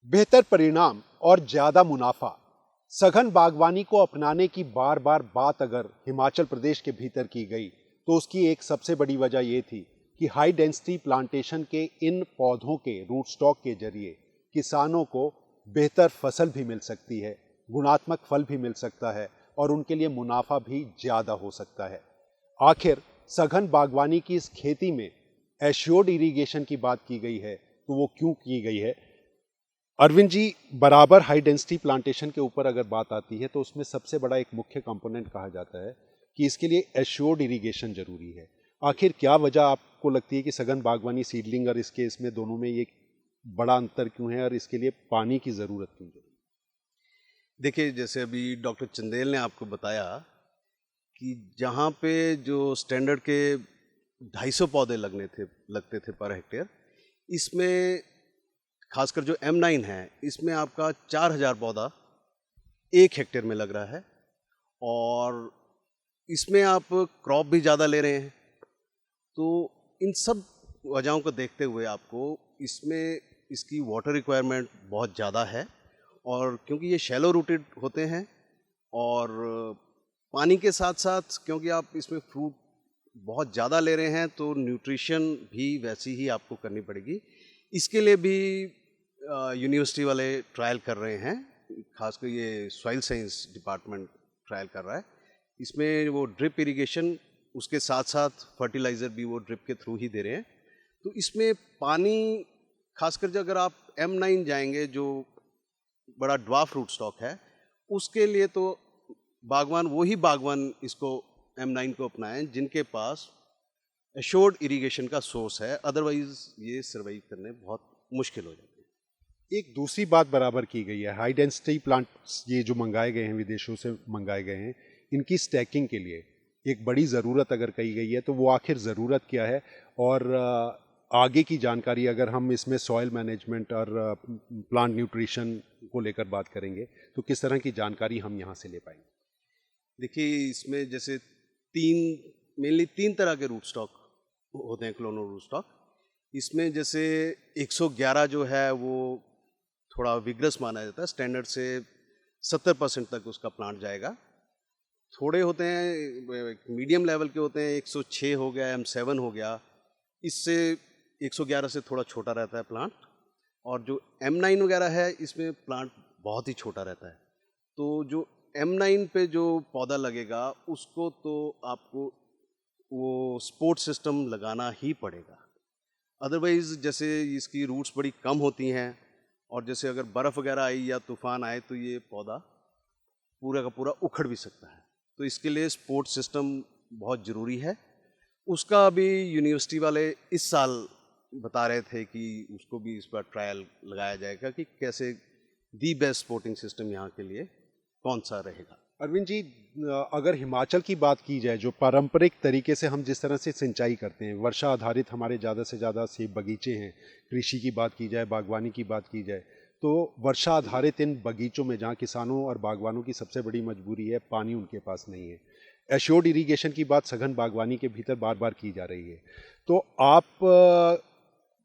बेहतर परिणाम और ज्यादा मुनाफा। सघन बागवानी को अपनाने की बार बार बात अगर हिमाचल प्रदेश के भीतर की गई तो उसकी एक सबसे बड़ी वजह यह थी कि हाई डेंसिटी प्लांटेशन के इन पौधों के रूट स्टॉक के जरिए किसानों को बेहतर फसल भी मिल सकती है, गुणात्मक फल भी मिल सकता है और उनके लिए मुनाफा भी ज्यादा हो सकता है। आखिर सघन बागवानी की इस खेती में एश्योर्ड इरिगेशन की बात की गई है तो वो क्यों की गई है? अरविंद जी, बराबर हाई डेंसिटी प्लांटेशन के ऊपर अगर बात आती है तो उसमें सबसे बड़ा एक मुख्य कंपोनेंट कहा जाता है कि इसके लिए एश्योर्ड इरिगेशन जरूरी है। आखिर क्या वजह आपको लगती है कि सघन बागवानी सीडलिंग और इसके इसमें दोनों में ये बड़ा अंतर क्यों है और इसके लिए पानी की ज़रूरत क्यों है? देखिए, जैसे अभी डॉक्टर चंदेल ने आपको बताया कि जहाँ पे जो स्टैंडर्ड के 250 पौधे लगते थे पर हेक्टेयर, इसमें खासकर जो M9 है, इसमें आपका 4000 पौधा 1 हेक्टेयर में लग रहा है और इसमें आप क्रॉप भी ज़्यादा ले रहे हैं। तो इन सब वजहों को देखते हुए आपको इसमें इसकी वाटर रिक्वायरमेंट बहुत ज़्यादा है और क्योंकि ये शैलो रूटेड होते हैं और पानी के साथ साथ क्योंकि आप इसमें फ्रूट बहुत ज़्यादा ले रहे हैं तो न्यूट्रिशन भी वैसी ही आपको करनी पड़ेगी। इसके लिए भी यूनिवर्सिटी वाले ट्रायल कर रहे हैं, खासकर ये सॉइल साइंस डिपार्टमेंट ट्रायल कर रहा है। इसमें वो ड्रिप इरिगेशन, उसके साथ साथ फर्टिलाइज़र भी वो ड्रिप के थ्रू ही दे रहे हैं। तो इसमें पानी खासकर जो अगर आप M9 जाएंगे जो बड़ा ड्वार्फ रूट स्टॉक है, उसके लिए तो वही बागवान इसको M9 को अपनाएं जिनके पास एश्योर्ड इरिगेशन का सोर्स है, अदरवाइज ये सर्वाइव करने बहुत मुश्किल हो जाती है। एक दूसरी बात बराबर की गई है, हाई डेंसिटी प्लांट्स ये जो मंगाए गए हैं, विदेशों से मंगाए गए हैं, इनकी स्टैकिंग के लिए एक बड़ी ज़रूरत अगर कही गई है तो वो आखिर ज़रूरत क्या है? और आगे की जानकारी अगर हम इसमें सॉइल मैनेजमेंट और प्लांट न्यूट्रिशन को लेकर बात करेंगे तो किस तरह की जानकारी हम यहाँ से ले पाएंगे? देखिए, इसमें जैसे मेनली तीन तरह के रूट स्टॉक होते हैं, क्लोनो रूट स्टॉक। इसमें जैसे 111 जो है वो थोड़ा विग्रस माना जाता है, स्टैंडर्ड से 70% तक उसका प्लांट जाएगा। थोड़े होते हैं मीडियम लेवल के होते हैं, 106 हो गया, M7 हो गया, इससे 111 से थोड़ा छोटा रहता है प्लांट। और जो M9 वगैरह है, इसमें प्लांट बहुत ही छोटा रहता है। तो जो M9 पे जो पौधा लगेगा उसको तो आपको वो सपोर्ट सिस्टम लगाना ही पड़ेगा, अदरवाइज़ जैसे इसकी रूट्स बड़ी कम होती हैं और जैसे अगर बर्फ़ वगैरह आई या तूफ़ान आए तो ये पौधा पूरा का पूरा उखड़ भी सकता है। तो इसके लिए सपोर्ट सिस्टम बहुत ज़रूरी है। उसका अभी यूनिवर्सिटी वाले इस साल बता रहे थे कि उसको भी इस बार ट्रायल लगाया जाएगा कि कैसे दी बेस्ट सपोर्टिंग सिस्टम यहाँ के लिए कौन सा रहेगा। अरविंद जी, अगर हिमाचल की बात की जाए, जो पारंपरिक तरीके से हम जिस तरह से सिंचाई करते हैं, वर्षा आधारित हमारे ज़्यादा से ज़्यादा सेब बगीचे हैं, कृषि की बात की जाए, बागवानी की बात की जाए, तो वर्षा आधारित इन बगीचों में जहाँ किसानों और बागवानों की सबसे बड़ी मजबूरी है, पानी उनके पास नहीं है। एश्योर्ड इरिगेशन की बात सघन बागवानी के भीतर बार बार की जा रही है। तो आप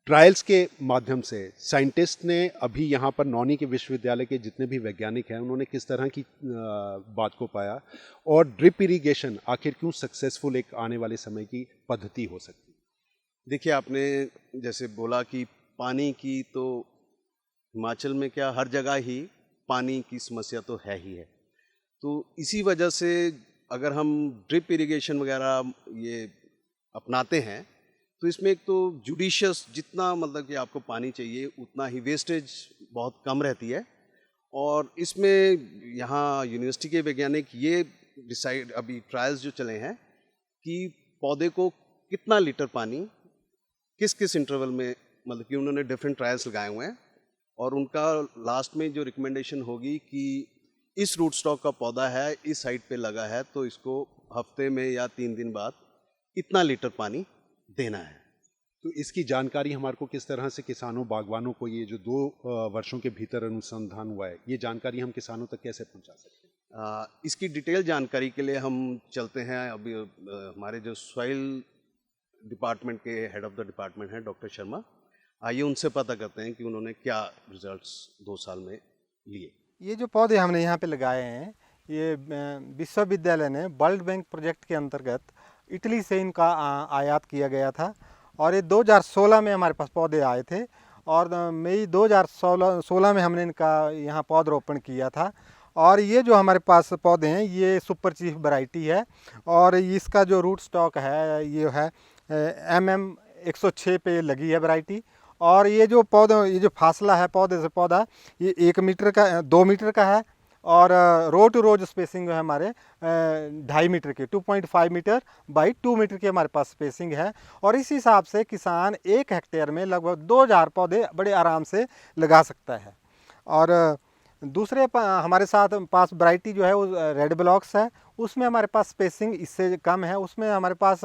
ट्रायल्स के माध्यम से साइंटिस्ट ने अभी यहाँ पर नौनी के विश्वविद्यालय के जितने भी वैज्ञानिक हैं उन्होंने किस तरह की बात को पाया, और ड्रिप इरिगेशन आखिर क्यों सक्सेसफुल एक आने वाले समय की पद्धति हो सकती है? देखिए, आपने जैसे बोला कि पानी की, तो हिमाचल में क्या हर जगह ही पानी की समस्या तो है ही है। तो इसी वजह से अगर हम ड्रिप इरिगेशन वगैरह ये अपनाते हैं तो इसमें एक तो जुडिशियस, जितना मतलब कि आपको पानी चाहिए उतना ही, वेस्टेज बहुत कम रहती है। और इसमें यहाँ यूनिवर्सिटी के वैज्ञानिक ये डिसाइड, अभी ट्रायल्स जो चले हैं कि पौधे को कितना लीटर पानी किस किस इंटरवल में, मतलब कि उन्होंने डिफरेंट ट्रायल्स लगाए हुए हैं और उनका लास्ट में जो रिकमेंडेशन होगी कि इस रूट स्टॉक का पौधा है, इस साइड पे लगा है, तो इसको हफ्ते में या 3 दिन बाद इतना लीटर पानी देना है। तो इसकी जानकारी हमारे को किस तरह से किसानों बागवानों को, ये जो 2 वर्षों के भीतर अनुसंधान हुआ है, ये जानकारी हम किसानों तक कैसे पहुंचा सकते हैं? इसकी डिटेल जानकारी के लिए हम चलते हैं अभी हमारे जो सॉइल डिपार्टमेंट के हेड ऑफ द डिपार्टमेंट हैं डॉक्टर शर्मा, आइए उनसे पता करते हैं कि उन्होंने क्या रिजल्ट्स 2 साल में लिए। ये जो पौधे हमने यहाँ पे लगाए हैं, ये विश्वविद्यालय ने वर्ल्ड बैंक प्रोजेक्ट के अंतर्गत इटली से इनका आयात किया गया था और ये 2016 में हमारे पास पौधे आए थे और मई 2016 में हमने इनका यहाँ पौधरोपण किया था। और ये जो हमारे पास पौधे हैं ये सुपर चीफ वैरायटी है और इसका जो रूट स्टॉक है ये है MM106 पे लगी है वैरायटी। और ये जो पौधा, ये जो फासला है पौधे से पौधा, ये 1 मीटर का 2 मीटर का है और रो टू रोज स्पेसिंग है हमारे 2.5 मीटर की 2.5 मीटर बाई 2 मीटर की हमारे पास स्पेसिंग है। और इस हिसाब से किसान 1 हेक्टेयर में लगभग 2000 पौधे बड़े आराम से लगा सकता है। और दूसरे हमारे साथ पास वैरायटी जो है वो रेड ब्लॉक्स है, उसमें हमारे पास स्पेसिंग इससे कम है, उसमें हमारे पास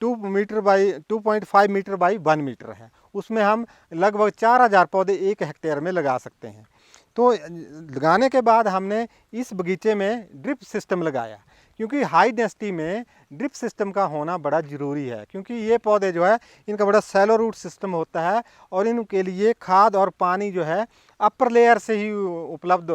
2 metre by 2.5 metre by 1 metre है। उसमें हम लगभग 4000 पौधे 1 हेक्टेयर में लगा सकते हैं। तो लगाने के बाद हमने इस बगीचे में ड्रिप सिस्टम लगाया, क्योंकि हाई डेंसिटी में ड्रिप सिस्टम का होना बड़ा ज़रूरी है, क्योंकि ये पौधे जो है इनका बड़ा सैलो रूट सिस्टम होता है और इनके लिए खाद और पानी जो है अपर लेयर से ही उपलब्ध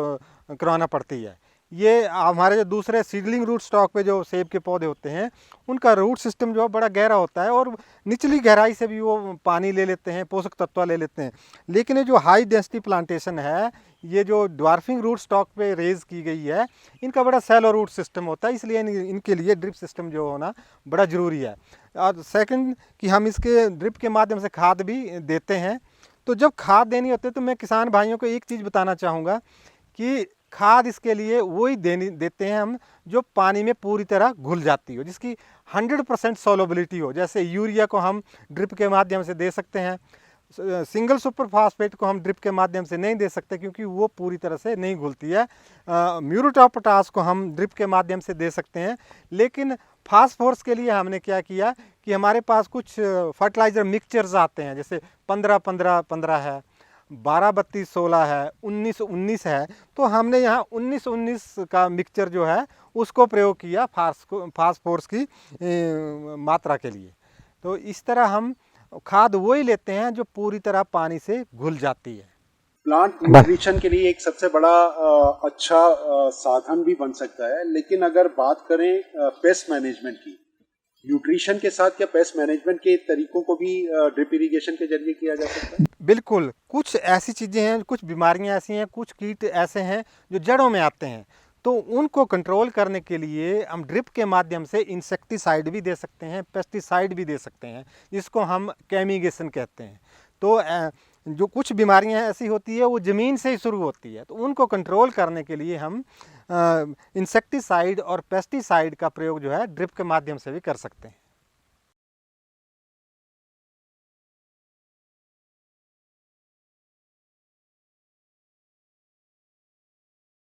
करवाना पड़ती है। ये हमारे जो दूसरे सीडलिंग रूट स्टॉक पे जो सेब के पौधे होते हैं उनका रूट सिस्टम जो है बड़ा गहरा होता है और निचली गहराई से भी वो पानी ले लेते हैं, पोषक तत्व ले लेते हैं। लेकिन ये जो हाई डेंसिटी प्लांटेशन है, ये जो ड्वार्फिंग रूट स्टॉक पे रेज की गई है, इनका बड़ा सैलो रूट सिस्टम होता है, इसलिए इनके लिए ड्रिप सिस्टम जो होना बड़ा ज़रूरी है। और सेकंड कि हम इसके ड्रिप के माध्यम से खाद भी देते हैं। तो जब खाद देनी होती है तो मैं किसान भाइयों को एक चीज़ बताना चाहूँगा कि खाद इसके लिए वही देते हैं हम जो पानी में पूरी तरह घुल जाती हो, जिसकी 100% सॉल्युबिलिटी हो। जैसे यूरिया को हम ड्रिप के माध्यम से दे सकते हैं, सिंगल सुपर फास्फेट को हम ड्रिप के माध्यम से नहीं दे सकते क्योंकि वो पूरी तरह से नहीं घुलती है। म्यूरेट ऑफ पोटाश को हम ड्रिप के माध्यम से दे सकते हैं। लेकिन फास्फोरस के लिए हमने क्या किया कि हमारे पास कुछ फर्टिलाइज़र मिक्सचर्स आते हैं, जैसे 15-15-15 है, 12-32-16 है, 19-19 है। तो हमने यहाँ 19-19 का मिक्सचर जो है उसको प्रयोग किया फास्फोरस की मात्रा के लिए। तो इस तरह हम खाद वही लेते हैं जो पूरी तरह पानी से घुल जाती है। प्लांट न्यूट्रिशन के लिए एक सबसे बड़ा अच्छा साधन भी बन सकता है। लेकिन अगर बात करें पेस्ट मैनेजमेंट की, न्यूट्रिशन के साथ क्या पेस्ट मैनेजमेंट के तरीकों को भी ड्रिप इरिगेशन के जरिए किया जा सकता है? बिल्कुल, कुछ ऐसी चीज़ें हैं, कुछ बीमारियां ऐसी हैं, कुछ कीट ऐसे हैं जो जड़ों में आते हैं, तो उनको कंट्रोल करने के लिए हम ड्रिप के माध्यम से इंसेक्टिसाइड भी दे सकते हैं, पेस्टिसाइड भी दे सकते हैं, जिसको हम कैमिगेशन कहते हैं। तो जो कुछ बीमारियां ऐसी होती है वो ज़मीन से ही शुरू होती है, तो उनको कंट्रोल करने के लिए हम इंसेक्टिसाइड और पेस्टिसाइड का प्रयोग जो है ड्रिप के माध्यम से भी कर सकते हैं।